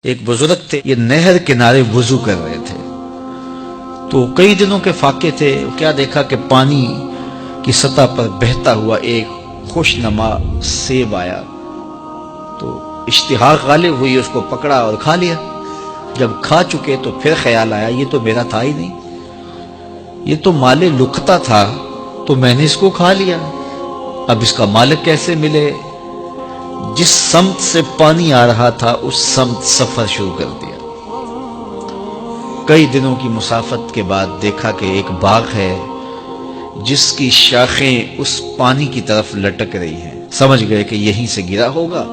ایک بزرگ تھے، یہ نہر کنارے وضو کر رہے تھے تو کئی دنوں کے فاقے تھے۔ کیا دیکھا کہ پانی کی سطح پر بہتا ہوا ایک خوش نما سیب آیا تو اشتہاق غالب ہوئی، اس کو پکڑا اور کھا لیا۔ جب کھا چکے تو پھر خیال آیا یہ تو میرا تھا ہی نہیں، یہ تو مال لقطہ تھا، تو میں نے اس کو کھا لیا، اب اس کا مالک کیسے ملے؟ جس سمت سے پانی آ رہا تھا اس سمت سفر شروع کر دیا۔ کئی دنوں کی مسافت کے بعد دیکھا کہ ایک باغ ہے جس کی شاخیں اس پانی کی طرف لٹک رہی ہیں۔ سمجھ گئے کہ یہیں سے گرا ہوگا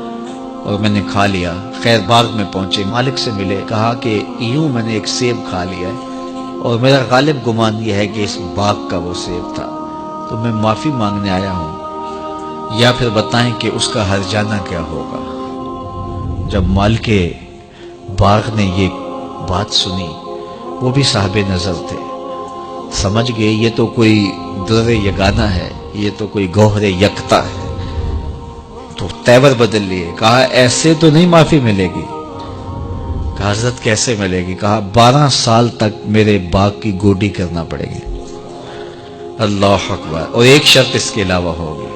اور میں نے کھا لیا۔ خیر باغ میں پہنچے، مالک سے ملے، کہا کہ یوں میں نے ایک سیب کھا لیا ہے اور میرا غالب گمان یہ ہے کہ اس باغ کا وہ سیب تھا، تو میں معافی مانگنے آیا ہوں، یا پھر بتائیں کہ اس کا ہرجانہ کیا ہوگا۔ جب مالک باغ نے یہ بات سنی، وہ بھی صاحب نظر تھے، سمجھ گئے یہ تو کوئی در یگانہ ہے، یہ تو کوئی گوہر یکتا ہے، تو تیور بدل لیے۔ کہا ایسے تو نہیں معافی ملے گی۔ کہا حضرت کیسے ملے گی؟ کہا 12 سال تک میرے باغ کی گوڈی کرنا پڑے گی۔ اللہ اکبر، اور ایک شرط اس کے علاوہ ہوگی۔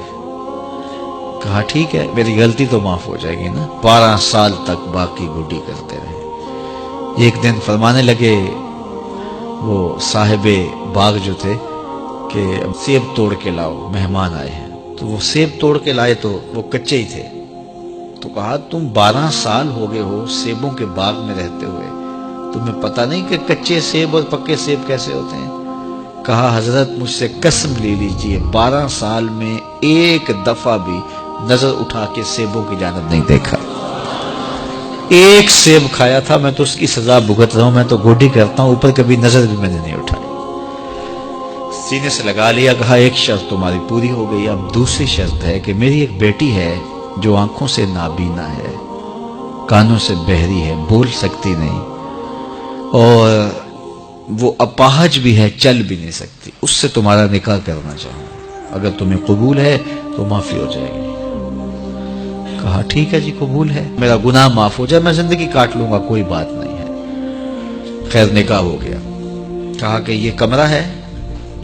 کہا ٹھیک ہے، میری غلطی تو معاف ہو جائے گی نا۔ 12 سال تک باغ کی گوڈی کرتے رہے۔ ایک دن فرمانے لگے وہ صاحب باغ جو تھے کہ سیب توڑ کے لاؤ، مہمان آئے ہیں۔ تو وہ سیب توڑ کے لائے تو وہ کچے ہی تھے۔ تو کہا تم 12 سال ہو گئے ہو سیبوں کے باغ میں رہتے ہوئے، تمہیں پتہ نہیں کہ کچے سیب اور پکے سیب کیسے ہوتے ہیں؟ کہا حضرت مجھ سے قسم لے لیجئے 12 سال میں ایک دفعہ بھی نظر اٹھا کے سیبوں کی جانب نہیں دیکھا۔ ایک سیب کھایا تھا، میں تو اس کی سزا بھگت رہا ہوں، میں تو گوڈی کرتا ہوں، اوپر کبھی نظر بھی میں نے نہیں اٹھائی۔ سینے سے لگا لیا، کہا ایک شرط تمہاری پوری ہو گئی، اب دوسری شرط ہے کہ میری ایک بیٹی ہے جو آنکھوں سے نابینا ہے، کانوں سے بہری ہے، بول سکتی نہیں، اور وہ اپاہج بھی ہے، چل بھی نہیں سکتی، اس سے تمہارا نکاح کرنا چاہوں، اگر تمہیں قبول ہے تو معافی ہو جائے گی۔ کہا ٹھیک ہے جی قبول ہے، میرا گناہ معاف ہو جائے، میں زندگی کاٹ لوں گا، کوئی بات نہیں ہے۔ خیر نکاح ہو گیا۔ کہا کہ یہ کمرہ ہے،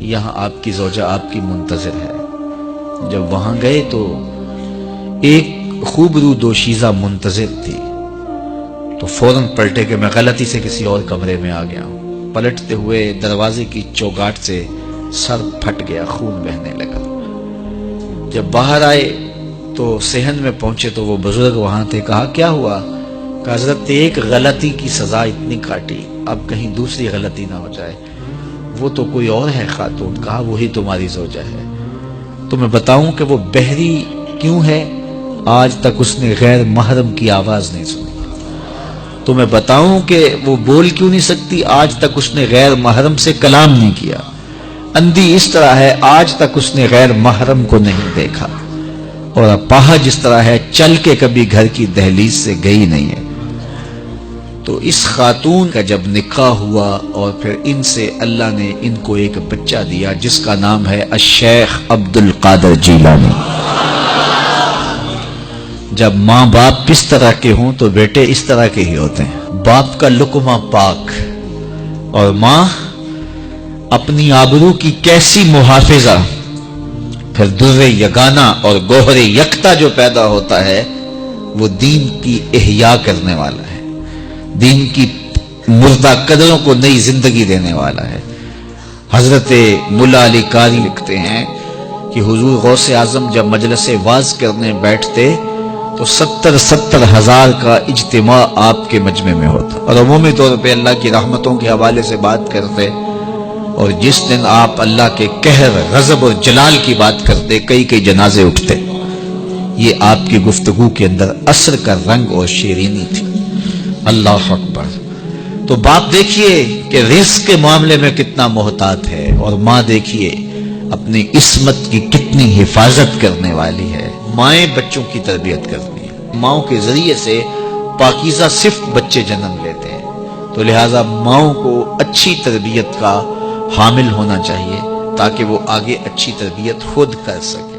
یہاں آپ کی زوجہ آپ کی منتظر ہے۔ جب وہاں گئے تو ایک خوبرو دوشیزہ منتظر تھی، تو فوراً پلٹے کہ میں غلطی سے کسی اور کمرے میں آ گیا ہوں۔ پلٹتے ہوئے دروازے کی چوگاٹ سے سر پھٹ گیا، خون بہنے لگا۔ جب باہر آئے تو صحن میں پہنچے تو وہ بزرگ وہاں تھے۔ کہا کیا ہوا؟ کہ حضرت ایک غلطی کی سزا اتنی کاٹی، اب کہیں دوسری غلطی نہ ہو جائے۔ وہ تو کوئی اور ہے خاتون۔ کہا وہی تمہاری زوجہ ہے۔ تو میں بتاؤں کہ وہ بہری کیوں ہے؟ آج تک اس نے غیر محرم کی آواز نہیں سنی۔ تو میں بتاؤں کہ وہ بول کیوں نہیں سکتی؟ آج تک اس نے غیر محرم سے کلام نہیں کیا۔ اندھی اس طرح ہے، آج تک اس نے غیر محرم کو نہیں دیکھا، اور اپاہج اس طرح ہے، چل کے کبھی گھر کی دہلیز سے گئی نہیں ہے۔ تو اس خاتون کا جب نکاح ہوا اور پھر ان سے اللہ نے ان کو ایک بچہ دیا جس کا نام ہے الشیخ عبد القادر جیلانی۔ جب ماں باپ اس طرح کے ہوں تو بیٹے اس طرح کے ہی ہوتے ہیں۔ باپ کا لقمہ پاک اور ماں اپنی آبرو کی کیسی محافظہ، پھر در یگانہ اور گوہر یکتا جو پیدا ہوتا ہے وہ دین کی احیاء کرنے والا ہے، دین کی مردہ قدروں کو نئی زندگی دینے والا ہے۔ حضرت ملا علی قاری لکھتے ہیں کہ حضور غوث اعظم جب مجلس واعظ کرنے بیٹھتے تو 70 ہزار کا اجتماع آپ کے مجمع میں ہوتا، اور عمومی طور پہ اللہ کی رحمتوں کے حوالے سے بات کرتے، اور جس دن آپ اللہ کے قہر، غضب اور جلال کی بات کرتے کئی جنازے اٹھتے۔ یہ آپ کی گفتگو کے اندر عصر کا رنگ اور شیرینی تھی۔ اللہ اکبر۔ تو باپ دیکھیے کہ رزق کے معاملے میں کتنا محتاط ہے، اور ماں دیکھیے اپنی عصمت کی کتنی حفاظت کرنے والی ہے۔ مائیں بچوں کی تربیت کرتی ہیں، ماؤں کے ذریعے سے پاکیزہ صرف بچے جنم لیتے ہیں، تو لہٰذا ماؤں کو اچھی تربیت کا حامل ہونا چاہیے تاکہ وہ آگے اچھی تربیت خود کر سکے۔